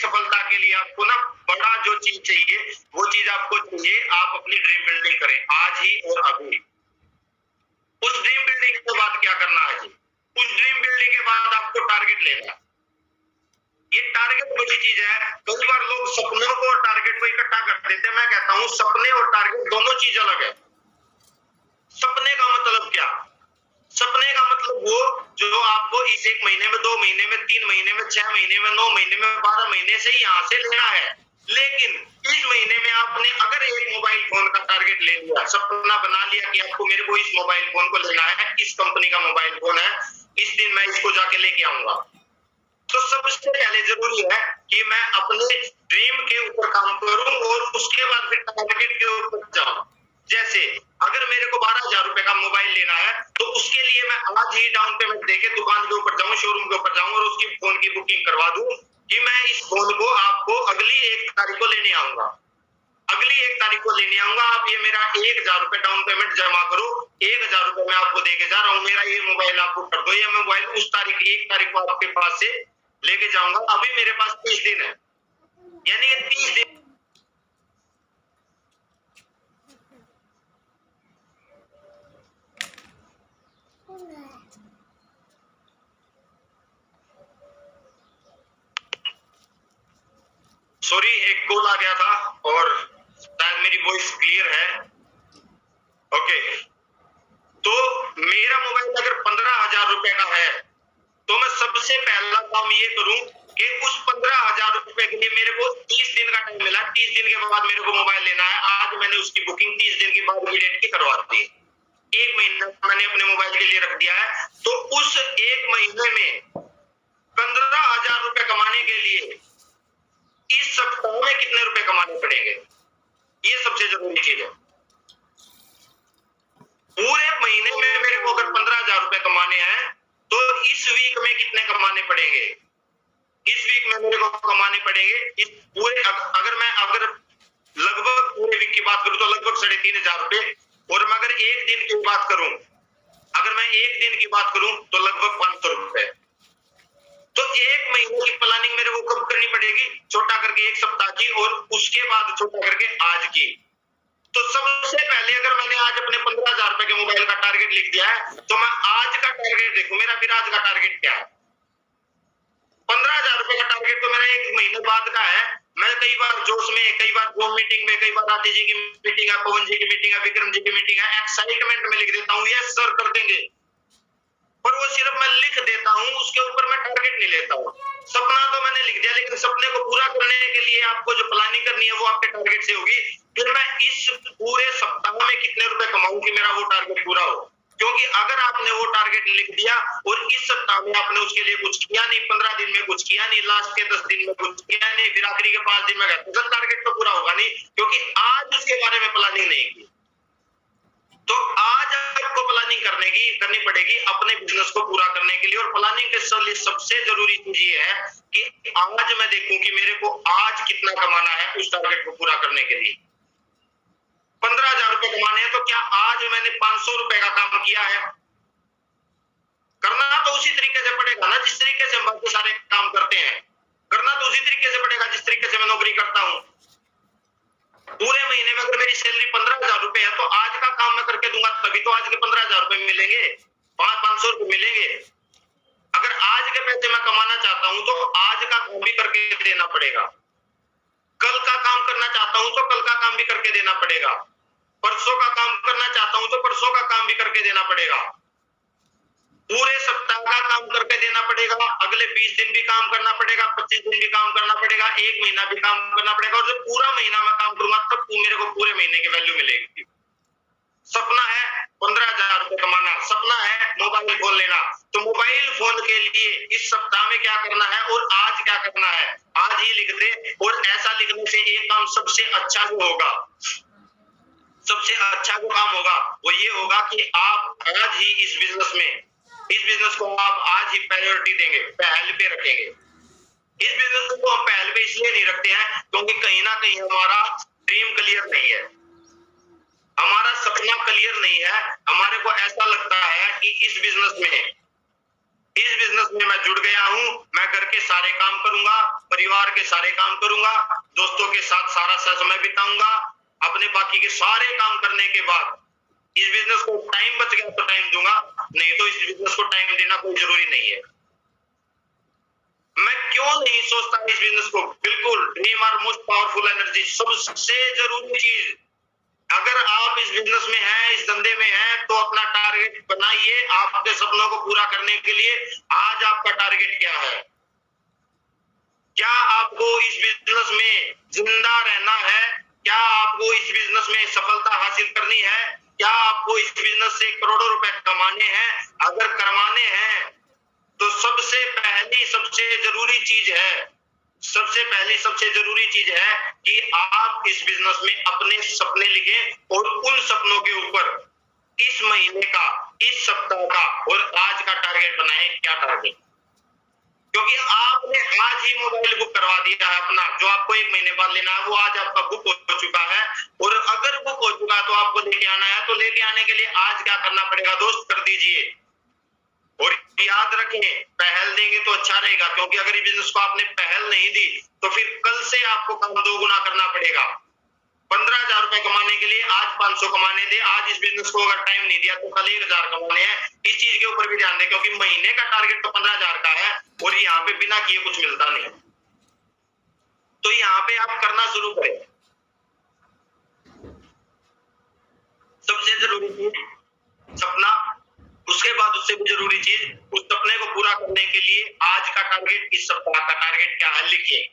सफलता के लिए आपको ना बड़ा जो चीज चाहिए वो चीज आपको चाहिए, आप अपनी ड्रीम बिल्डिंग करें आज ही और अभी। उस ड्रीम बिल्डिंग के बाद क्या करना है जी? उस ड्रीम बिल्डिंग के बाद आपको टारगेट लेना है। ये टारगेट बड़ी चीज है। कई बार लोग सपनों को और टारगेट को इकट्ठा कर देते हैं। मैं कहता हूं सपने और टारगेट दोनों चीज अलग है। सपने का मतलब क्या? सपने का मतलब वो जो आपको इस 1 महीने में, 2 महीने में, 3 महीने में, 6 महीने में, 9 महीने में, 12 महीने से यहां से लेना है। लेकिन इस महीने में आपने अगर एक मोबाइल फोन का टारगेट ले लिया, सपना बना लिया कि आपको मेरे को इस मोबाइल फोन को लेना है, इस कंपनी का मोबाइल फोन है, इस दिन मैं इसको जाके लेके आऊंगा, तो सबसे पहले जरूरी है कि मैं अपने ड्रीम के ऊपर काम करूं और उसके बाद फिर टारगेट के ऊपर जाऊं। जैसे अगर मेरे को 12,000 रुपए का मोबाइल लेना है तो उसके लिए मैं आज ही डाउन पेमेंट देके दुकान के ऊपर जाऊं, शोरूम के ऊपर जाऊं और उसकी फोन की बुकिंग करवा दूं कि मैं इस फोन को आपको अगली 1 तारीख को लेने आऊंगा। अगली 1 तारीख को लेने आऊंगा, आप ये मेरा 1,000 रुपए डाउन पेमेंट जमा करो, 1,000 रुपए मैं आपको देके जा रहा हूँ, मेरा ये मोबाइल आपको कर दो। ये मोबाइल उस तारीख 1 तारीख को आपके पास से लेके जाऊंगा। अभी मेरे पास 30 दिन है, यानी कि 30 दिन सॉरी एक कॉल आ गया था और शायद मेरी वॉइस क्लियर है। ओके, तो मेरा मोबाइल अगर 15,000 रुपए का है तो मैं सबसे पहला काम ये करूं कि उस 15,000 रुपए के लिए मेरे को 30 दिन का टाइम मिला, 30 दिन के बाद मेरे को मोबाइल लेना है। आज मैंने उसकी बुकिंग 30 दिन की बाद की डेट की करवा दी, 1 महीना मैंने अपने मोबाइल के लिए रख दिया है। तो उस 1 महीने में 15,000 रुपए कमाने के लिए इस सप्ताह में कितने रुपए कमाने पड़ेंगे, ये सबसे जरूरी चीज है। पूरे महीने में मेरे को अगर 15,000 रुपए कमाने हैं तो इस वीक में कितने कमाने पड़ेंगे? इस वीक में मेरे को कमाने पड़ेंगे इस पूरे अगर लगभग पूरे वीक की बात करूं तो लगभग 3,500 रुपए, और मैं अगर एक दिन की बात करूं, अगर मैं एक दिन की बात करूं तो लगभग 500 रुपए। तो 1 महीने की प्लानिंग मेरे को कब करनी पड़ेगी? छोटा करके 1 सप्ताह की और उसके बाद छोटा करके आज की। तो सबसे पहले अगर मैंने आज अपने 15,000 रुपए के मोबाइल का टारगेट लिख दिया है तो मैं आज का टारगेट देखूं, मेरा फिर आज का टारगेट क्या है? 15,000 रुपए का टारगेट तो मेरा 1 महीने बाद का है। मैं कई बार जोश में, कई बार जूम मीटिंग में, कई बार आती जी की मीटिंग है, पवन जी की मीटिंग है, विक्रम जी की मीटिंग है, एक्साइटमेंट में लिख देता हूँ यस सर कर देंगे, पर वो सिर्फ मैं लिख देता हूँ, उसके ऊपर मैं टारगेट नहीं लेता हूँ। सपना तो मैंने लिख दिया, लेकिन सपने को पूरा करने के लिए आपको जो प्लानिंग करनी है वो आपके टारगेट से होगी। फिर मैं इस पूरे सप्ताह में कितने रुपए कमाऊं कि मेरा वो टारगेट पूरा हो, क्योंकि अगर आपने वो टारगेट लिख दिया और इस सप्ताह में आपने उसके लिए कुछ किया नहीं, 15 दिन में कुछ किया नहीं, लास्ट के 10 दिन में कुछ किया नहीं, फिर आखिरी के 5 दिन में गया तो टारगेट तो पूरा होगा नहीं, क्योंकि आज उसके बारे में प्लानिंग नहीं की। तो आज आपको प्लानिंग करनी पड़ेगी अपने बिजनेस को पूरा करने के लिए। और प्लानिंग के लिए सबसे जरूरी चीज ये है कि आज मैं देखूं कि मेरे को आज कितना कमाना है उस टारगेट को पूरा करने के लिए। 15,000 रुपए कमाने हैं तो क्या आज मैंने 500 रुपए का काम किया है? करना तो उसी तरीके से पड़ेगा ना जिस तरीके से हम बाकी सारे काम करते हैं, करना तो उसी तरीके से पड़ेगा जिस तरीके से मैं नौकरी करता हूं। पूरे महीने में अगर मेरी सैलरी 15,000 रुपए है तो आज का काम मैं करके दूंगा, तभी तो आज के 15,000 रुपए मिलेंगे, 500 रुपए मिलेंगे। अगर आज के पैसे मैं कमाना चाहता हूं तो आज का काम भी करके देना पड़ेगा, कल का काम करना चाहता हूं तो कल का काम भी करके देना पड़ेगा, परसों का काम करना चाहता हूं तो परसों का काम भी करके देना पड़ेगा, पूरे सप्ताह का काम करके देना पड़ेगा, अगले 20 दिन भी काम करना पड़ेगा, 25 दिन भी काम करना पड़ेगा, 1 महीना भी काम करना पड़ेगा। और जब पूरा महीना मैं काम करूंगा तब मेरे को पूरे महीने की वैल्यू मिलेगी। सपना है 15,000 रुपए कमाना, सपना है मोबाइल फोन लेना, तो मोबाइल फोन के लिए इस सप्ताह में क्या करना है और आज क्या करना है आज ही लिख दे। और ऐसा लिखने से एक काम सबसे अच्छा जो होगा, सबसे अच्छा जो काम होगा वो ये होगा कि आप आज ही इस बिजनेस को आप आज ही प्रायोरिटी देंगे, पहल पे रखेंगे। इस बिजनेस को हम पहल पे इसलिए नहीं रखते हैं क्योंकि कहीं ना कहीं हमारा ड्रीम क्लियर नहीं है, हमारा सपना क्लियर नहीं है। हमारे को ऐसा लगता है कि इस बिजनेस बिजनेस में मैं जुड़ गया हूं, मैं घर के सारे काम करूंगा, परिवार के सारे काम करूंगा, दोस्तों के साथ सारा समय बिताऊंगा, अपने बाकी के सारे काम करने के बाद इस बिजनेस को टाइम बच गया तो टाइम दूंगा, नहीं तो इस बिजनेस को टाइम देना कोई जरूरी नहीं है। मैं क्यों नहीं सोचता इस बिजनेस को? बिल्कुल, dream are most powerful energy. सबसे जरूरी चीज, अगर आप इस बिजनेस में हैं, इस धंधे में हैं, तो अपना टारगेट बनाइए आपके सपनों को पूरा करने के लिए। आज आपका टारगेट क्या है? क्या आपको इस बिजनेस में जिंदा रहना है? क्या आपको इस बिजनेस में सफलता हासिल करनी है? क्या आपको इस बिजनेस से करोड़ों रुपए कमाने हैं? अगर कमाने हैं तो सबसे पहली सबसे जरूरी चीज है कि आप इस बिजनेस में अपने सपने लिखें और उन सपनों के ऊपर इस महीने का, इस सप्ताह का और आज का टारगेट बनाएं। क्या टारगेट? क्योंकि आपने आज ही मोबाइल बुक करवा दिया है अपना, जो आपको 1 महीने बाद लेना है वो आज आपका बुक हो चुका है। और अगर बुक हो चुका तो आपको लेके आना है, तो लेके आने के लिए आज क्या करना पड़ेगा दोस्त? कर दीजिए। और याद रखें, पहल देंगे तो अच्छा रहेगा, क्योंकि अगर इस बिजनेस को आपने पहल नहीं दी तो फिर कल से आपको काम 2 गुना करना पड़ेगा। 15,000 रुपए कमाने के लिए आज 500 कमाने दे। आज इस बिजनेस को अगर टाइम नहीं दिया तो कल 1,000 कमाने हैं। इस चीज के ऊपर भी ध्यान दें, क्योंकि महीने का टारगेट तो 15,000 का है और यहाँ पे बिना किए कुछ मिलता नहीं। तो यहाँ पे आप करना शुरू करें। सबसे जरूरी चीज सपना, उसके बाद उससे भी जरूरी चीज, उस सपने को पूरा करने के लिए आज का टारगेट, इस सप्ताह का टारगेट क्या है लिखिए।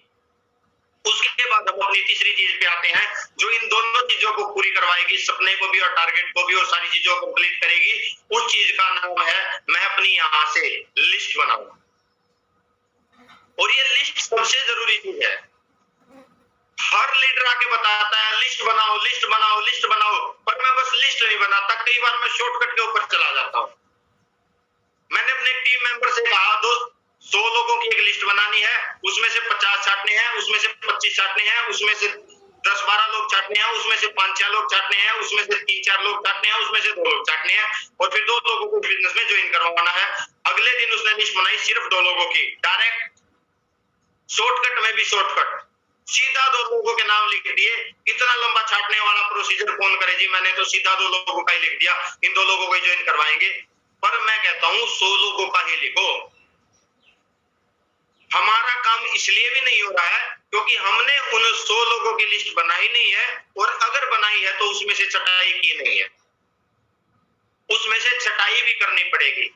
उसके बाद हम अपनी तीसरी चीज पे आते हैं, जो इन दोनों चीजों को पूरी करवाएगी, सपने को भी और टारगेट को भी, और सारी चीजों को कंप्लीट करेगी। उस चीज का नाम है, मैं अपनी यहां से लिस्ट बनाऊंगा। और ये लिस्ट सबसे जरूरी चीज है। हर लीडर आके बताता है लिस्ट बनाओ, लिस्ट बनाओ, लिस्ट बनाओ, पर मैं बस लिस्ट नहीं बनाता, कई बार मैं शॉर्टकट के ऊपर चला जाता हूं। मैंने अपने टीम मेंबर से कहा, दोस्त 100 लोगों की एक लिस्ट बनानी है, उसमें से 50 छाटने हैं, उसमें से 25 छाटने हैं, उसमें से 10-12 लोग छाटने हैं, उसमें से 5-6 लोग छाटने हैं, उसमें से 3-4 लोग छाटने हैं, उसमें से 2 लोग छाटने हैं, और फिर 2 लोगों को बिजनेस में ज्वाइन करवाना है। अगले दिन उसने लिस्ट बनाई सिर्फ 2 लोगों की, डायरेक्ट शॉर्टकट में भी शॉर्टकट, सीधा 2 लोगों के नाम लिख दिए। इतना लंबा छाटने वाला प्रोसीजर कौन करे जी? मैंने तो सीधा 2 लोगों का ही लिख दिया, इन 2 लोगों को ही ज्वाइन करवाएंगे। पर मैं कहता हूं 100 लोगों का ही लिखो। हमारा काम इसलिए भी नहीं हो रहा है क्योंकि हमने उन 100 लोगों की लिस्ट बनाई नहीं है, और अगर बनाई है तो उसमें से छटाई की नहीं है, उसमें से छटाई भी करनी पड़ेगी।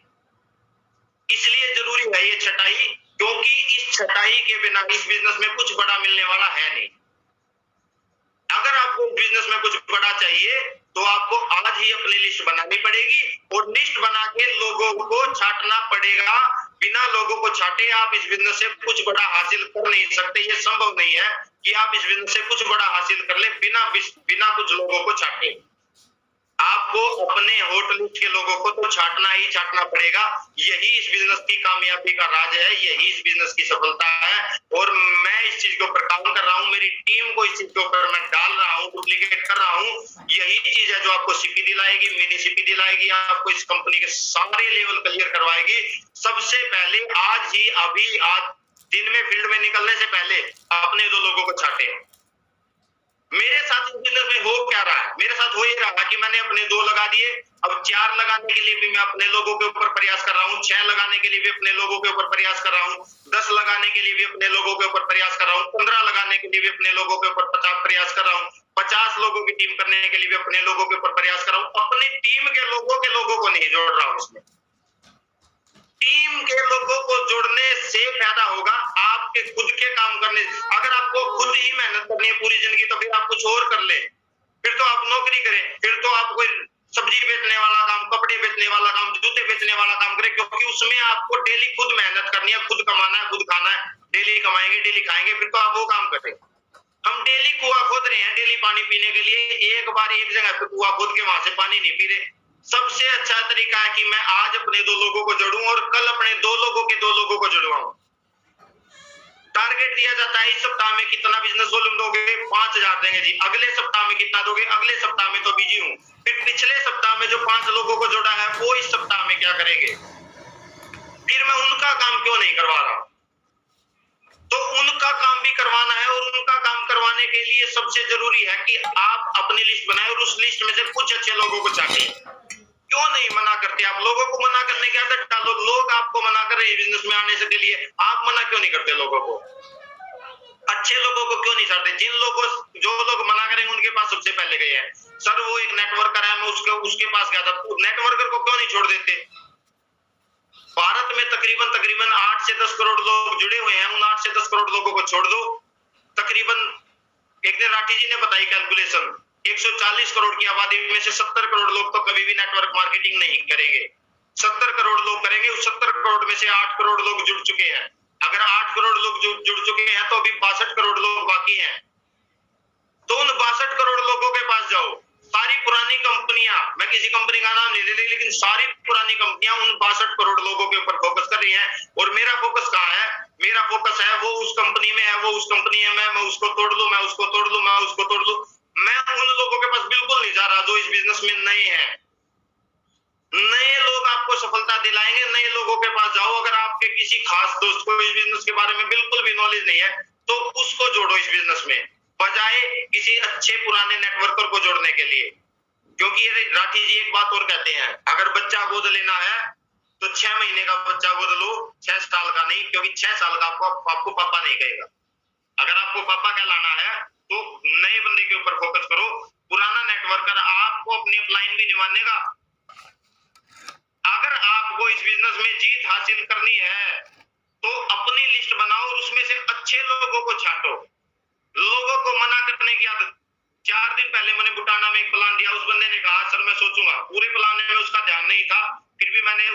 इसलिए जरूरी है ये छटाई, क्योंकि इस छटाई के बिना इस बिजनेस में कुछ बड़ा मिलने वाला है नहीं। अगर आपको बिजनेस में कुछ बड़ा चाहिए तो आपको आज ही अपनी लिस्ट बनानी पड़ेगी, और लिस्ट बना के लोगों को छाटना पड़ेगा। बिना लोगों को छाटे आप इस बिजनेस से कुछ बड़ा हासिल कर नहीं सकते। ये संभव नहीं है कि आप इस बिजनेस से कुछ बड़ा हासिल कर ले बिना कुछ लोगों को छाटे। आपको अपने हॉट लिस्ट के लोगों को तो छाटना ही छाटना पड़ेगा। यही इस बिजनेस की कामयाबी का राज है, यही इस बिजनेस की सफलता है। और मैं इस चीज के ऊपर काम कर रहा हूँ, मेरी टीम को इस चीज के ऊपर मैं डाल रहा हूँ, डुप्लीकेट कर रहा हूँ। यही चीज है जो आपको सीपी दिलाएगी, मिनी सीपी दिलाएगी, आपको इस कंपनी के सारे लेवल क्लियर करवाएगी। सबसे पहले आज ही, अभी आज दिन में फील्ड में निकलने से पहले अपने 2 लोगों को छाटे। मेरे साथ इस बिजनेस में हो क्या रहा है? मेरे साथ हो ये रहा कि मैंने अपने 2 लगा दिए, अब 4 लगाने के लिए भी मैं अपने लोगों के ऊपर प्रयास कर रहा हूँ, 6 लगाने के लिए भी अपने लोगों के ऊपर प्रयास कर रहा हूँ, 10 लगाने के लिए भी अपने लोगों के ऊपर प्रयास कर रहा हूँ, 15 लगाने के लिए भी अपने लोगों के ऊपर प्रयास कर रहा हूँ, 50 लोगों की टीम करने के लिए भी अपने लोगों के ऊपर प्रयास कर रहा हूँ। अपनी टीम के लोगों को नहीं जोड़ रहा हूँ उसमें। टीम के लोगों को जोड़ने से फायदा होगा आपके खुद के काम करने। अगर आपको खुद ही मेहनत करनी है पूरी जिंदगी तो फिर आप कुछ और कर ले, फिर तो आप नौकरी करें, फिर तो आप कोई सब्जी बेचने वाला काम, कपड़े बेचने वाला काम, जूते बेचने वाला काम करें, क्योंकि उसमें आपको डेली खुद मेहनत करनी है, खुद कमाना है, खुद खाना है, डेली कमाएंगे डेली खाएंगे, फिर तो आप वो काम करें। हम डेली कुआं खोद रहे हैं डेली पानी पीने के लिए, एक बार एक जगह पे कुआं खोद के वहां से पानी नहीं पी रहे। सबसे अच्छा तरीका है कि मैं आज अपने 2 लोगों को जोड़ूं और कल अपने 2 लोगों के 2 लोगों को जुड़वाऊं। टारगेट दिया जाता है इस सप्ताह में कितना बिजनेस वॉल्यूम दोगे? 5,000 देंगे जी। अगले सप्ताह में कितना दोगे? अगले सप्ताह में तो बिजी हूं। फिर पिछले सप्ताह में जो 5 लोगों को जोड़ा है वो इस सप्ताह में क्या करेंगे? फिर मैं उनका काम क्यों नहीं करवा रहा? तो उनका काम भी करवाना है, और उनका काम करवाने के लिए सबसे जरूरी है कि आप अपनी लिस्ट बनाएं और उस लिस्ट में से कुछ अच्छे लोगों को छांटें। क्यों नहीं मना करते आप? लोगों को मना करने की आदत डालो। लोग आपको मना कर रहे हैं बिजनेस में आने से के लिए, आप मना क्यों नहीं करते लोगों को? अच्छे लोगों को क्यों नहीं छाड़ते? जो लोग मना करेंगे उनके पास सबसे पहले गए हैं। सर वो एक नेटवर्कर है, मैं उसके पास गया था, नेटवर्कर को क्यों नहीं छोड़ देते? भारत में तकरीबन 8 से 10 करोड़ लोग जुड़े हुए हैं, उन 8 से 10 करोड़ लोगों को छोड़ दो। तकरीबन एक दिन राठी जी ने बताई कैलकुलेशन, 140 करोड़ की आबादी में से 70 करोड़ लोग तो कभी भी नेटवर्क मार्केटिंग नहीं करेंगे। 70 करोड़ लोग करेंगे, उस 70 करोड़ में से 8 करोड़ लोग जुड़ चुके हैं। अगर 8 करोड़ लोग जुड़ चुके हैं तो अभी 62 करोड़ लोग बाकी हैं। तो उन 62 करोड़ लोगों के पास जाओ। सारी पुरानी कंपनियां, मैं किसी कंपनी का नाम नहीं ले रही, लेकिन सारी पुरानी कंपनियां उन 62 करोड़ लोगों के ऊपर फोकस कर रही हैं। और मेरा फोकस कहाँ है? मेरा फोकस है वो उस कंपनी में है, वो उस कंपनी में मैं उसको तोड़ लूं, मैं उसको तोड़ लूं, मैं उसको तोड़ लूं। मैं उन लोगों के पास बिल्कुल नहीं जा रहा जो इस बिजनेस में नए हैं। नए लोग आपको सफलता दिलाएंगे, नए लोगों के पास जाओ। अगर आपके किसी खास दोस्त को इस बिजनेस के बारे में बिल्कुल भी नॉलेज नहीं है तो उसको जोड़ो इस बिजनेस में, बजाय किसी अच्छे पुराने नेटवर्कर को जोड़ने के लिए। क्योंकि राठी जी एक बात और कहते हैं, अगर बच्चा गोद लेना है तो 6 महीने का बच्चा गोद लो, 6 साल का नहीं, क्योंकि 6 साल का आपको पापा नहीं कहेगा। अगर आपको पापा कहलाना है तो नए बंदे के ऊपर फोकस करो। पुराना नेटवर्कर आपको अपनी अपलाइन भी नहीं मानेगा। अगर आपको इस बिजनेस में जीत हासिल करनी है तो अपनी लिस्ट बनाओ और उसमें से अच्छे लोगों को छांटो। लोगों को मना करने की आदत। 4 दिन पहले मैंने बुटाना में एक प्लान दिया, उस बंदे ने कहा सर मैं सोचूंगा। पूरे प्लान में उसका ध्यान नहीं था, फिर भी मैंने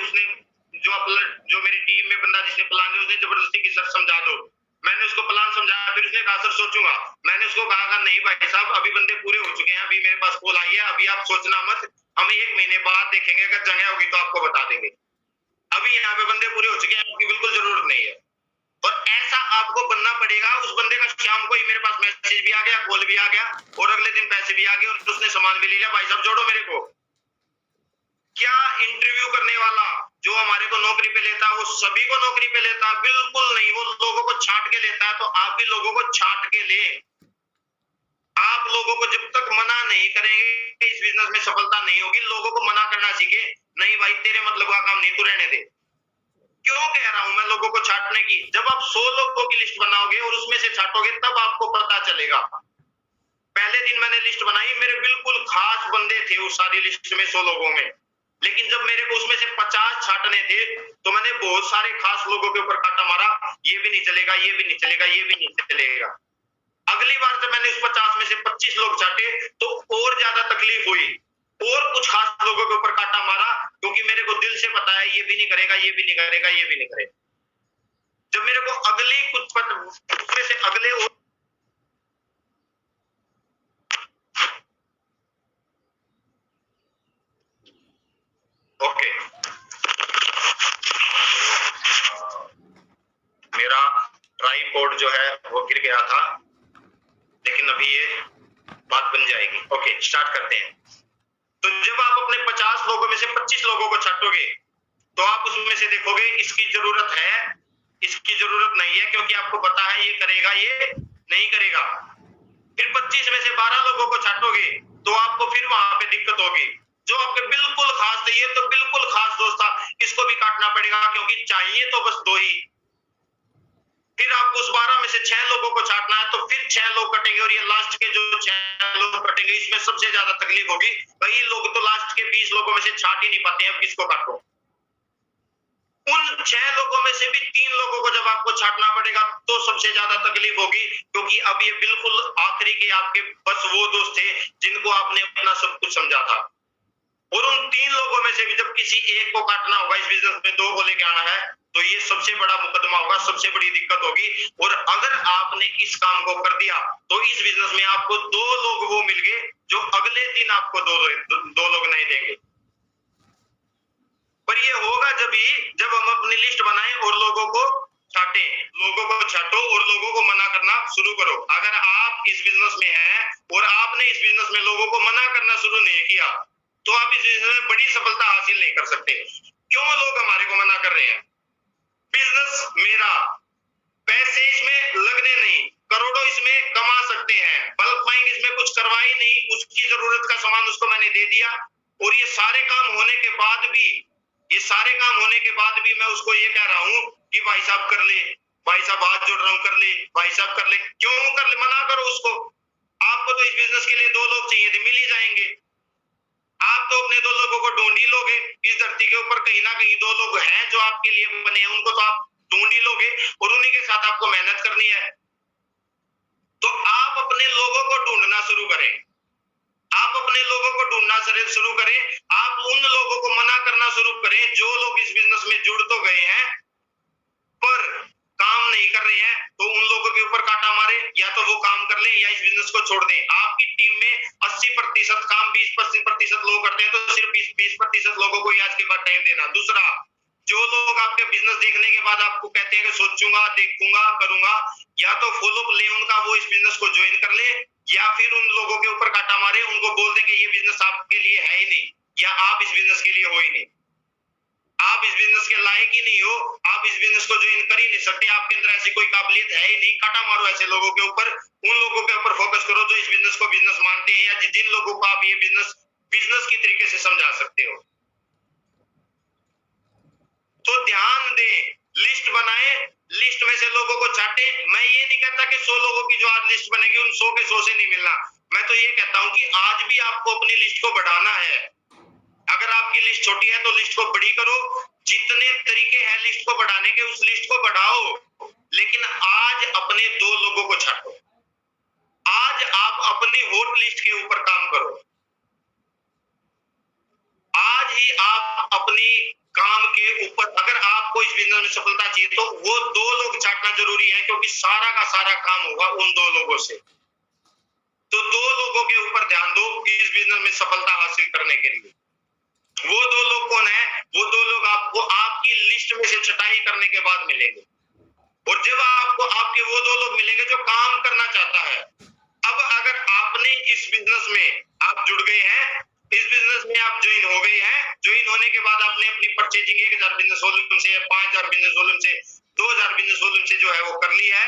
जो मेरी टीम में बंदा जिसने प्लान दिया उसने जबरदस्ती की सर समझा दो। मैंने उसको प्लान समझाया, फिर उसने कहा सर सोचूंगा। मैंने उसको कहा नहीं भाई साहब अभी बंदे पूरे हो चुके हैं, अभी मेरे पास कॉल आई है, अभी आप सोचना मत, हम 1 महीने बाद देखेंगे, अगर जगह होगी तो आपको बता देंगे। अभी यहाँ पे बंदे पूरे हो चुके हैं, आपकी बिल्कुल जरूरत नहीं है। और ऐसा आपको बनना पड़ेगा। उस बंदे का शाम को ही मेरे पास मैसेज भी आ गया, कॉल भी आ गया, और अगले दिन पैसे भी आ गए, और उसने सामान भी ले लिया। भाई साहब जोड़ो मेरे को। क्या इंटरव्यू करने वाला जो हमारे को नौकरी पे लेता है वो सभी को नौकरी पे लेता है? बिल्कुल नहीं, वो लोगों को छांट के लेता है। तो आप भी लोगों को छांट के ले। आप लोगों को जब तक मना नहीं करेंगे इस बिजनेस में सफलता नहीं होगी। लोगों को मना करना सीखे, नहीं भाई तेरे मतलब का काम नहीं, तू रहने दे। क्यों कह रहा हूं मैं लोगों को छांटने की? जब आप 100 लोगों की लिस्ट बनाओगे और उसमें से छांटोगे तब आपको पता चलेगा। पहले दिन मैंने लिस्ट बनाई, मेरे बिल्कुल खास बंदे थे उस सारी लिस्ट में 100 लोगों में, लेकिन जब मेरे को उसमें से 50 छांटने थे तो मैंने बहुत सारे खास लोगों के ऊपर काटा मारा। ये भी नहीं चलेगा, ये भी नहीं चलेगा, ये भी नहीं चलेगा। अगली बार जब मैंने उस 50 में से 25 लोग छांटे तो और ज्यादा तकलीफ हुई, और कुछ खास लोगों के ऊपर काटा मारा, क्योंकि मेरे को दिल से पता है ये भी नहीं करेगा, ये भी नहीं करेगा, ये भी नहीं करेगा। जब मेरे को अगली उसमें से अगले ओके, मेरा ट्राइपॉड जो है वो गिर गया था, लेकिन अभी ये बात बन जाएगी। ओके स्टार्ट करते हैं। तो जब आप अपने 50 लोगों में से 25 लोगों को छांटोगे तो आप उसमें से देखोगे इसकी जरूरत है, इसकी जरूरत नहीं है, क्योंकि आपको पता है ये करेगा, ये नहीं करेगा। फिर 25 में से 12 लोगों को छांटोगे तो आपको फिर वहां पे दिक्कत होगी। जो आपके बिल्कुल खास थे, ये तो बिल्कुल खास दोस्त था, इसको भी काटना पड़ेगा, क्योंकि चाहिए तो बस 2 ही। फिर आपको उस 12 में से 6 लोगों को छांटना है तो फिर 6 लोग कटेंगे, और ये लास्ट के जो 6 लोग कटेंगे इसमें सबसे ज्यादा तकलीफ होगी। कई लोग तो लास्ट के 20 लोगों में से छांट ही नहीं पाते हैं, अब किसको काटो। उन 6 लोगों में से भी 3 लोगों को जब आपको छांटना पड़ेगा तो सबसे ज्यादा तकलीफ होगी, क्योंकि अब ये बिल्कुल आखिरी के आपके बस वो दोस्त थे जिनको आपने अपना सब कुछ समझा था। और उन 3 लोगों में से भी जब किसी एक को काटना होगा इस बिजनेस में, 2 को लेके आना है, तो ये सबसे बड़ा मुकदमा होगा, सबसे बड़ी दिक्कत होगी। और अगर आपने इस काम को कर दिया तो इस बिजनेस में आपको 2 लोग वो मिल गए जो अगले दिन आपको 2 लोग नहीं देंगे। पर ये होगा जब हम अपनी लिस्ट बनाएं और लोगों को छाटे, लोगों को छाटो और लोगों को मना करना शुरू करो। अगर आप इस बिजनेस में हैं और आपने इस बिजनेस में लोगों को मना करना शुरू नहीं किया तो आप इस बिजनेस में बड़ी सफलता हासिल नहीं कर सकते। क्यों लोग हमारे को मना कर रहे हैं? ने दे दिया, और ये सारे काम होने के बाद भी मैं उसको ये कह रहा हूं कि भाई साहब कर ले, भाई साहब हाथ जोड़ रहा हूं कर ले, भाई साहब कर ले। क्यों कर ले? मना करो उसको। आपको तो इस बिजनेस के लिए 2 लोग चाहिए थे, मिल ही जाएंगे। आप तो अपने 2 लोगों को ढूंढ ही लोगे। इस धरती के ऊपर कहीं ना कहीं 2 लोग हैं जो आपके लिए बने हैं, उनको तो आप ढूंढ ही लोगे, और उन्हीं के साथ आपको मेहनत करनी है। तो आप अपने लोगों को ढूंढना शुरू करें, आप अपने लोगों को ढूंढना शुरू करें। आप उन लोगों को मना करना शुरू करें जो लोग इस बिजनेस में जुड़ तो गए हैं पर काम नहीं कर रहे हैं, तो उन लोगों के ऊपर कांटा मारे, या तो वो काम कर लें या इस बिजनेस को छोड़ दें। आपकी टीम में 80% काम 20% लोग करते हैं, तो सिर्फ 20% लोगों को आज के बाद टाइम देना। दूसरा, जो लोग आपके बिजनेस देखने के बाद आपको कहते हैं कि सोचूंगा, देखूंगा, करूंगा, या तो फॉलोअप ले उनका, वो इस बिजनेस को ज्वाइन कर ले, या फिर उन लोगों के ऊपर कांटा मारे, उनको बोल दे कि ये बिजनेस आपके लिए है ही नहीं, या आप इस बिजनेस के लिए हो ही नहीं, आप इस बिजनेस के लायक ही नहीं हो, आप इस बिजनेस को ज्वाइन कर ही नहीं सकते, आपके अंदर ऐसी कोई काबिलियत है ही नहीं। कांटा मारो ऐसे लोगों के ऊपर, उन लोगों के ऊपर फोकस करो जो इस बिजनेस को बिजनेस मानते हैं, या जिन लोगों को आप ये बिजनेस की तरीके से समझा सकते हो। तो ध्यान दें, लिस्ट बनाए, लिस्ट में से लोगों को छाटे। मैं ये नहीं कहता कि 100 लोगों की जो आज लिस्ट बनेगी उन 100 के 100 से नहीं मिलना। मैं तो ये कहता हूं कि आज भी आपको अपनी लिस्ट को बढ़ाना है। अगर आपकी लिस्ट छोटी है तो लिस्ट को बड़ी करो, जितने तरीके हैं लिस्ट को बढ़ाने के उस लिस्ट को बढ़ाओ, लेकिन आज अपने 2 लोगों को छाटो। आज आप अपनी वोट लिस्ट के ऊपर काम करो। आज ही आप अपनी काम के ऊपर, अगर आपको इस बिजनेस में सफलता चाहिए तो वो 2 लोग छाटना जरूरी है, क्योंकि सारा का सारा काम होगा उन 2 लोगों से। तो 2 लोगों के ऊपर ध्यान दो इस बिजनेस में सफलता हासिल करने के लिए। वो 2 लोग कौन है? वो 2 लोग आपको आपकी लिस्ट में से छटाई करने के बाद मिलेंगे, और जब आपको आपके वो 2 लोग मिलेंगे जो काम करना चाहता है। अब अगर आपने इस बिजनेस में आप जुड़ गए हैं, इस बिजनेस में आप ज्वाइन हो गए हैं, ज्वाइन होने के बाद आपने अपनी परचेजिंग 1000 बिजनेस वॉल्यूम से, 5000 बिजनेस वॉल्यूम से, 2000 बिजनेस वॉल्यूम से जो है वो कर ली है।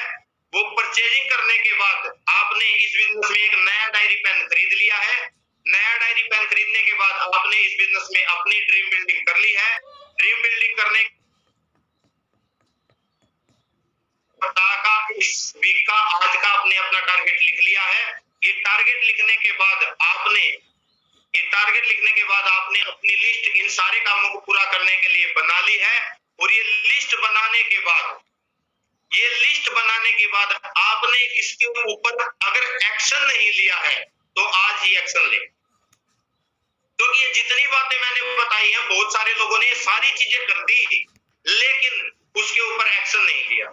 वो परचेजिंग करने के बाद आपने इस बिजनेस में एक नया डायरी पेन खरीद लिया है। नया डायरी पेन खरीदने के बाद आपने इस बिजनेस में अपनी ड्रीम बिल्डिंग कर ली है। ड्रीम बिल्डिंग करने का इस वीक का आज का आपने अपना टारगेट लिख लिया है। ये टारगेट लिखने के बाद आपने अपनी लिस्ट इन सारे कामों को पूरा करने के लिए बना ली है। और ये लिस्ट बनाने के बाद आपने इसके ऊपर अगर एक्शन नहीं लिया है तो आज ही एक्शन ले। क्योंकि ये जितनी बातें मैंने बताई हैं, बहुत सारे लोगों ने ये सारी चीजें कर दी, लेकिन उसके ऊपर एक्शन नहीं लिया।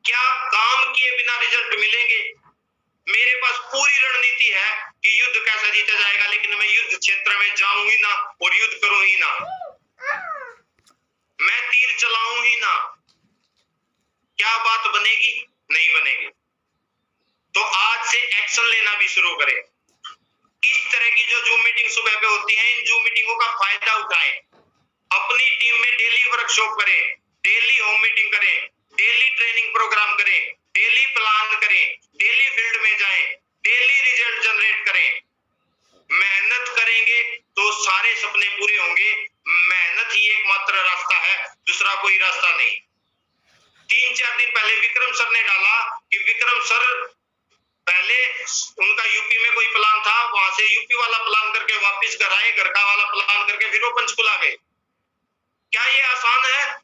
क्या काम किए बिना रिजल्ट मिलेंगे? मेरे पास पूरी रणनीति है कि युद्ध कैसा जीता जाएगा, लेकिन मैं युद्ध क्षेत्र में जाऊं ही ना और युद्ध करूं ही ना, मैं तीर चलाऊं ही ना। क्या बात बनेगी? नहीं बनेगी। तो आज से एक्शन लेना भी शुरू करें। इस तरह की जो जूम मीटिंग सुबह पे होती है, इन जूम मीटिंगों का फायदा उठाएं। अपनी टीम में डेली वर्कशॉप करें, डेली होम मीटिंग करें, डेली ट्रेनिंग प्रोग्राम करें, डेली प्लान करें, डेली फील्ड में जाएं, डेली रिजल्ट जनरेट करें। मेहनत करेंगे तो सारे सपने पूरे होंगे। मेहनत ही एकमात्र रास्ता है, दूसरा कोई रास्ता नहीं। 3-4 दिन पहले विक्रम सर ने डाला कि विक्रम सर पहले उनका यूपी में कोई प्लान था, वहां से यूपी वाला प्लान करके वापस घर आए, घर का वाला प्लान करके फिर वो पंचकुला गए। क्या ये आसान है?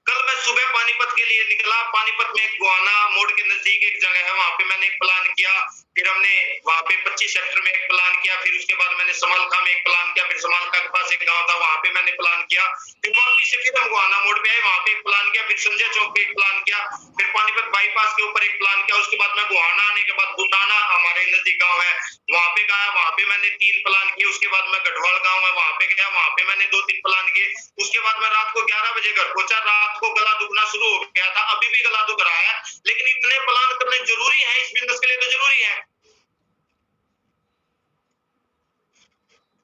कल मैं सुबह पानीपत के लिए निकला। पानीपत में गोहाना मोड़ के नजदीक एक जगह है, वहां पे मैंने एक प्लान किया। फिर हमने वहां पे 25 सेक्टर में एक प्लान किया। फिर उसके बाद मैंने समालखा में एक प्लान किया। फिर समालखा के पास एक गांव था, वहां पे मैंने प्लान किया। फिर वापिस से फिर हम गोहाना मोड़ पे आए, वहां पे एक प्लान किया। फिर संजय चौक पे एक प्लान किया। फिर पानीपत बाईपास के ऊपर एक प्लान किया। उसके बाद मैं गोहाना आने के बाद बुटाना हमारे नजदीक गाँव है, वहां पे गया। वहां पे मैंने 3 प्लान किए। उसके बाद मैं गढ़वाल गाँव है, वहां पे गया, वहां पे मैंने 2-3 प्लान किए। उसके बाद मैं रात को 11 बजे घर पहुंचा। रात को गला दुखना शुरू हो गया था, अभी भी गला दुख रहा है, लेकिन इतने प्लान करने जरूरी है इस बिजनेस के लिए, तो जरूरी है।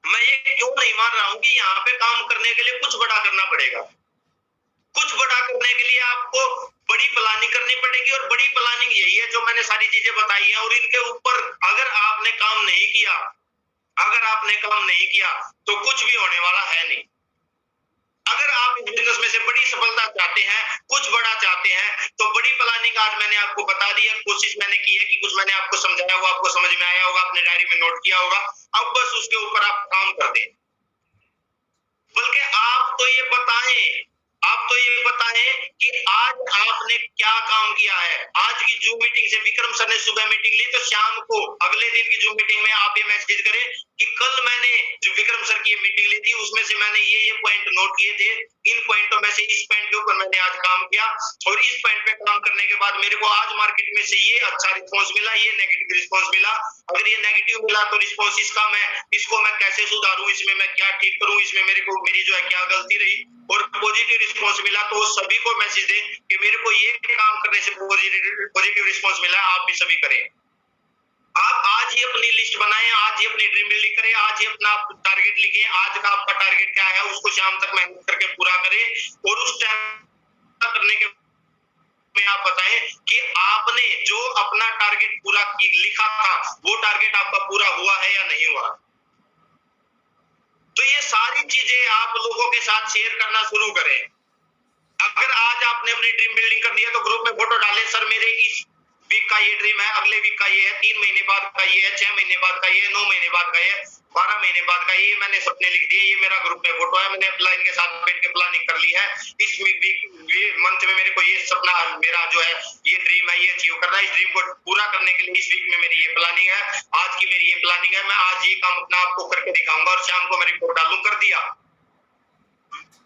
मैं ये क्यों नहीं मान रहा हूं कि यहाँ पे काम करने के लिए कुछ बड़ा करना पड़ेगा। कुछ बड़ा करने के लिए आपको बड़ी प्लानिंग करनी पड़ेगी, और बड़ी प्लानिंग यही है जो मैंने सारी चीजें बताई हैं। और इनके ऊपर अगर आपने काम नहीं किया अगर आपने काम नहीं किया तो कुछ भी होने वाला है नहीं। अगर आप इस बिजनेस में से बड़ी सफलता चाहते हैं, कुछ बड़ा चाहते हैं, तो बड़ी प्लानिंग आज मैंने आपको बता दी है, कोशिश मैंने की है कि कुछ मैंने आपको समझाया होगा, आपको समझ में आया होगा, आपने डायरी में नोट किया होगा। अब बस उसके ऊपर आप काम कर दें। बल्कि आप तो ये बताएं कि आज आपने क्या काम किया है। आज की जूम मीटिंग से विक्रम सर ने सुबह मीटिंग ली, तो शाम को अगले दिन की जूम मीटिंग में आप ये मैसेज करें कि कल मैंने जो विक्रम सर की मीटिंग ली थी उसमें से मैंने ये पॉइंट नोट किए थे, इन पॉइंटों में से इस पॉइंट के ऊपर मैंने आज काम किया, और इस पॉइंट पे काम करने के बाद मेरे को आज मार्केट में से ये अच्छा रिस्पॉन्स मिला, ये नेगेटिव रिस्पॉन्स मिला। अगर ये नेगेटिव मिला तो रिस्पॉन्स इसको मैं कैसे सुधारूं, इसमें मैं क्या ठीक करूं, इसमें मेरी जो है क्या गलती रही। और पॉजिटिव रिस्पॉन्स मिला तो सभी को मैसेज दें कि मेरे को ये काम करने से पॉजिटिव रिस्पॉन्स मिला, आप भी सभी करें। आप आज ही अपनी लिस्ट बनाएं, आज ही अपनी ड्रीम बिल्डिंग करें, आज ही अपना टारगेट लिखें, आज का आपका टारगेट क्या है उसको शाम तक मेहनत करके पूरा करें, और उस टाइम करने के में आप बताएं कि आपने जो अपना टारगेट पूरा लिखा था वो टारगेट आपका पूरा हुआ है या नहीं हुआ। तो ये सारी चीजें आप लोगों के साथ शेयर करना शुरू करें। अगर आज आपने अपनी ड्रीम बिल्डिंग कर दिया तो ग्रुप में फोटो डालें, सर मेरे इस वीक का ये ड्रीम है, अगले वीक का ये है, 3 महीने बाद का ये है, 6 महीने बाद का ये है, 9 महीने बाद का ये है, 12 महीने बाद का ये मैंने सपने लिख दिए, ये मेरा ग्रुप में फोटो है, मैंने प्लान के साथ बैठ के प्लानिंग कर ली है, इस मंथ में मेरे को ये सपना, मेरा जो है ये ड्रीम है, ये अचीव करना है, इस ड्रीम को पूरा करने के लिए इस वीक में मेरी ये प्लानिंग है, आज की मेरी ये प्लानिंग है, मैं आज ये काम अपना आपको करके दिखाऊंगा और शाम को मैं रिपोर्ट डालू। कर दिया।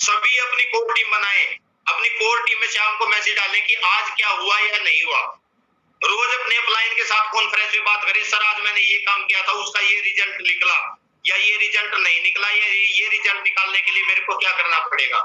सभी अपनी कोर टीम बनाए, अपनी कोर टीम में शाम को मैसेज डालें कि आज क्या हुआ या नहीं हुआ। रोज अपने अपलाइन के साथ कॉन्फ्रेंस में बात करें, सर आज मैंने ये काम किया था, उसका ये रिजल्ट निकला या ये रिजल्ट नहीं निकला, या ये रिजल्ट निकालने के लिए मेरे को क्या करना पड़ेगा।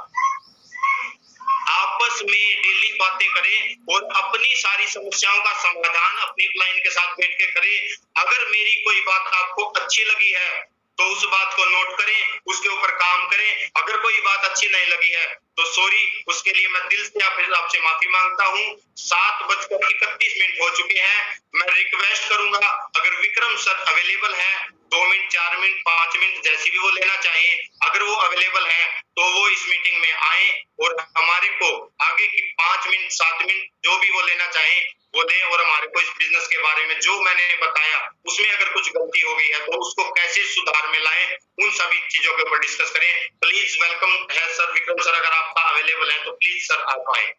आपस में डेली बातें करें और अपनी सारी समस्याओं का समाधान अपनी अपलाइन के साथ बैठ के करें। अगर मेरी कोई बात आपको अच्छी लगी है तो उस बात को नोट करें, उसके ऊपर काम करें। अगर कोई बात अच्छी नहीं लगी है तो सॉरी, उसके लिए मैं दिल से आपसे माफी मांगता हूं। 7:31 हो चुके हैं। मैं रिक्वेस्ट करूंगा अगर विक्रम सर अवेलेबल हैं, 2 मिनट, 4 मिनट, 5 मिनट जैसी भी वो लेना चाहिए, अगर वो अवेलेबल है तो वो इस मीटिंग में आए और हमारे को आगे की 5 मिनट, 7 मिनट जो भी वो लेना चाहे वो दें, और हमारे को इस बिजनेस के बारे में जो मैंने बताया उसमें अगर कुछ गलती हो गई है तो उसको कैसे सुधार में लाए, उन सभी चीजों के ऊपर डिस्कस करें। प्लीज वेलकम है सर विक्रम सर, अगर आपका अवेलेबल है तो प्लीज सर आप आए।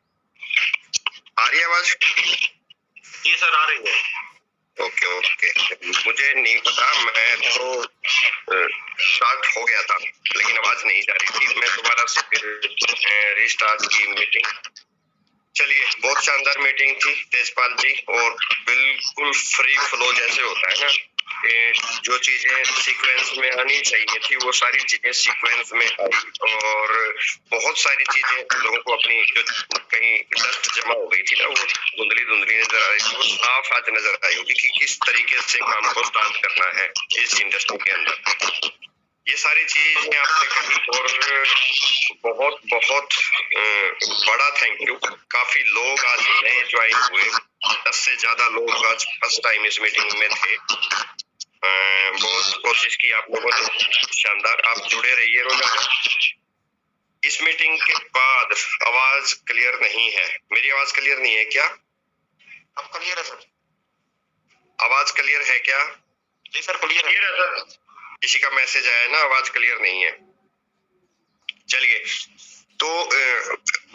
आ रही है आवाज? जी सर आ रही है। ओके, मुझे नहीं पता, मैं तो स्टार्ट हो गया था लेकिन आवाज नहीं जा रही थी, मैं दोबारा से फिर रिस्टार्ट की मीटिंग। चलिए, बहुत शानदार मीटिंग थी तेजपाल जी, और बिल्कुल फ्री फ्लो जैसे होता है ना, जो चीजें सीक्वेंस में आनी चाहिए थी वो सारी चीजें सीक्वेंस में आई, और बहुत सारी चीजें लोगों को अपनी जो कहीं डस्ट जमा हो गई थी ना वो धुंधली नजर आ रही थी, वो साफ आज नजर आई होगी कि किस तरीके से काम को स्टार्ट करना है इस इंडस्ट्री के अंदर। ये सारी चीजें आपने कही, और बहुत बहुत बड़ा थैंक यू। काफी लोग आज नए ज्वाइन हुए, 10 से ज्यादा लोग आज फर्स्ट टाइम इस मीटिंग में थे। बहुत कोशिश की आप लोगों ने, शानदार। आप जुड़े रहिए रोजाना। इस मीटिंग के बाद आवाज क्लियर नहीं है, मेरी आवाज क्लियर नहीं है क्या? अब क्लियर है सर। आवाज क्लियर है क्या? जी सर क्लियर है सर। किसी का मैसेज आया ना, आवाज क्लियर नहीं है। चलिए, तो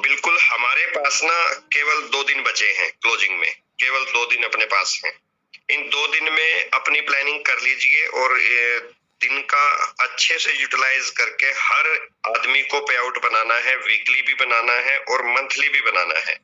बिल्कुल हमारे पास ना केवल 2 दिन बचे हैं क्लोजिंग में, केवल 2 दिन अपने पास हैं। इन 2 दिन में अपनी प्लानिंग कर लीजिए, और दिन का अच्छे से यूटिलाइज करके हर आदमी को पे आउट बनाना है, वीकली भी बनाना है और मंथली भी बनाना है।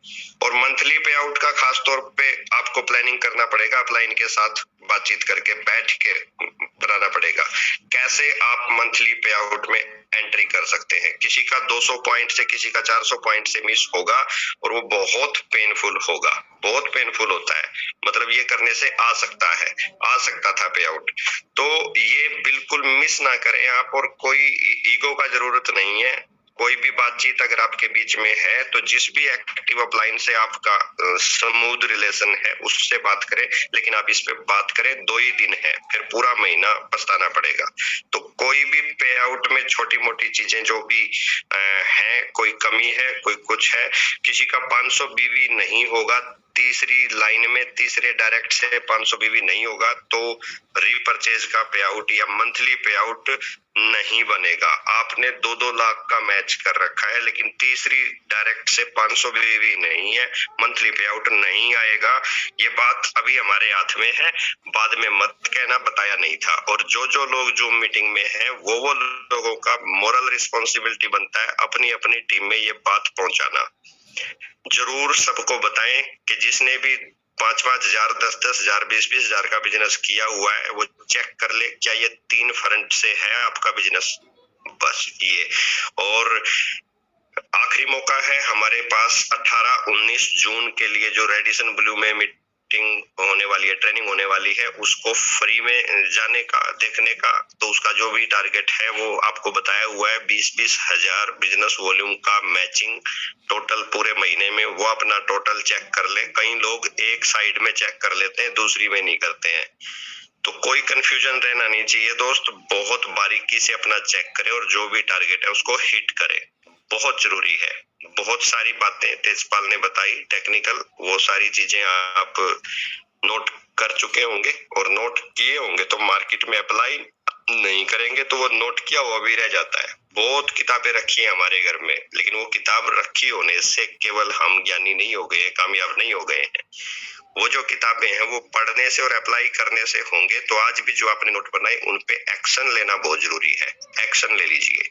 और मंथली पे आउट का खास तौर पे आपको प्लानिंग करना पड़ेगा, अपलाइन के साथ बातचीत करके बैठ के बनाना पड़ेगा कैसे आप मंथली पे आउट में एंट्री कर सकते हैं। किसी का 200 पॉइंट से, किसी का 400 पॉइंट से मिस होगा, और वो बहुत पेनफुल होगा, बहुत पेनफुल होता है। मतलब ये करने से आ सकता था पे आउट, तो ये बिल्कुल मिस ना करें आप। और कोई ईगो का जरूरत नहीं है, कोई भी बातचीत अगर आपके बीच में है तो जिस भी एक्टिव अपलाइन से आपका स्मूथ रिलेशन है उससे बात करें, लेकिन आप इस पे बात करें 2 ही दिन है, फिर पूरा महीना पछताना पड़ेगा। तो कोई भी पे आउट में छोटी मोटी चीजें जो भी है, कोई कमी है, कोई कुछ है, किसी का 500 बीवी नहीं होगा, तीसरी लाइन में तीसरे डायरेक्ट से 500 बीवी नहीं होगा तो रीपरचेज का पे आउट या मंथली पे आउट नहीं बनेगा। आपने 2-2 लाख का मैच कर रखा है लेकिन तीसरी डायरेक्ट से 500 बीवी नहीं है, मंथली पे आउट नहीं आएगा। ये बात अभी हमारे हाथ में है, बाद में मत कहना बताया नहीं था। और जो लोग जूम मीटिंग में है वो लोगों का मोरल रिस्पॉन्सिबिलिटी बनता है अपनी अपनी टीम में ये बात पहुंचाना। जरूर सबको बताएं कि जिसने भी 5-5 हजार, 10-10 हजार, 20-20 हजार का बिजनेस किया हुआ है वो चेक कर ले क्या ये 3 फ्रंट से है आपका बिजनेस, बस ये। और आखिरी मौका है हमारे पास 18-19 जून के लिए जो रेडिसन ब्लू में मीटिंग होने वाली है, ट्रेनिंग होने वाली है, उसको फ्री में जाने का, देखने का। तो उसका जो भी टारगेट है वो आपको बताया हुआ है, 20-20 हजार बिजनेस वॉल्यूम का मैचिंग टोटल पूरे महीने में। वो अपना टोटल चेक कर ले। कई लोग एक साइड में चेक कर लेते हैं, दूसरी में नहीं करते हैं, तो कोई कंफ्यूजन रहना नहीं चाहिए दोस्त। बहुत बारीकी से अपना चेक करें और जो भी टारगेट है उसको हिट करें, बहुत जरूरी है। बहुत सारी बातें तेजपाल ने बताई टेक्निकल, वो सारी चीजें आप नोट कर चुके होंगे और नोट किए होंगे, तो मार्केट में अप्लाई नहीं करेंगे तो वो नोट किया हुआ भी रह जाता है। बहुत किताबें रखी हैं हमारे घर में, लेकिन वो किताब रखी होने से केवल हम ज्ञानी नहीं हो गए, कामयाब नहीं हो गए हैं। वो जो किताबें हैं वो पढ़ने से और अप्लाई करने से होंगे। तो आज भी जो आपने नोट बनाए उन पे एक्शन लेना बहुत जरूरी है, एक्शन ले लीजिए,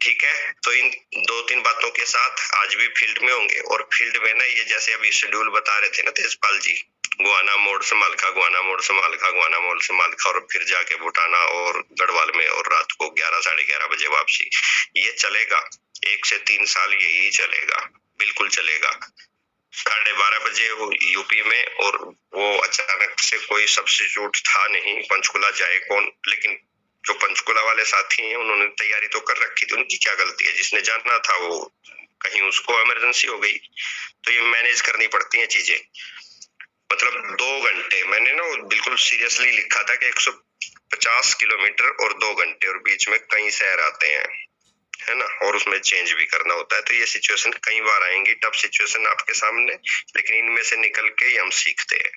ठीक है। तो इन 2-3 बातों के साथ आज भी फील्ड में होंगे। और फील्ड में ना ये जैसे अभी शेड्यूल बता रहे थे ना तेजपाल जी, गुआना मोड़ से मालखा, गुआना मोड़ से मालखा, गुआना मोड़ से मालखा, और फिर जाके बुटाना और गढ़वाल में, और रात को 11-11:30 बजे वापसी। ये चलेगा 1 से 3 साल, यही चलेगा, बिल्कुल चलेगा। 12:30 बजे वो यूपी में, और वो अचानक से कोई सब्स्टिट्यूट था नहीं, पंचकुला जाए कौन। लेकिन जो पंचकुला वाले साथी हैं उन्होंने तैयारी तो कर रखी थी, उनकी क्या गलती है? जिसने जाना था वो कहीं उसको इमरजेंसी हो गई। तो ये मैनेज करनी पड़ती हैं चीजें। मतलब 2 घंटे मैंने ना बिल्कुल सीरियसली लिखा था कि 150 किलोमीटर और 2 घंटे, और बीच में कई शहर आते हैं, है ना, और उसमें चेंज भी करना होता है। तो ये सिचुएशन कई बार आएंगी, टफ सिचुएशन आपके सामने, लेकिन इनमें से निकल के ही हम सीखते हैं।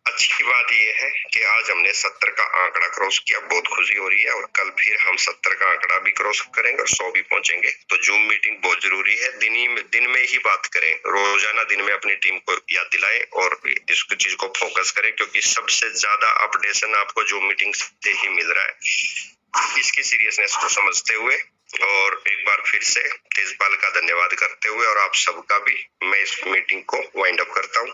अच्छी बात यह है कि आज हमने 70 का आंकड़ा क्रॉस किया, बहुत खुशी हो रही है। और कल फिर हम 70 का आंकड़ा भी क्रॉस करेंगे और 100 भी पहुंचेंगे। तो जूम मीटिंग बहुत जरूरी है, दिन में ही बात करें, रोजाना दिन में अपनी टीम को याद दिलाएं और इस चीज को फोकस करें, क्योंकि सबसे ज्यादा अपडेशन आपको जूम मीटिंग से ही मिल रहा है। इसकी सीरियसनेस को समझते हुए और एक बार फिर से तेजपाल का धन्यवाद करते हुए और आप सबका भी, मैं इस मीटिंग को वाइंड अप करता हूँ।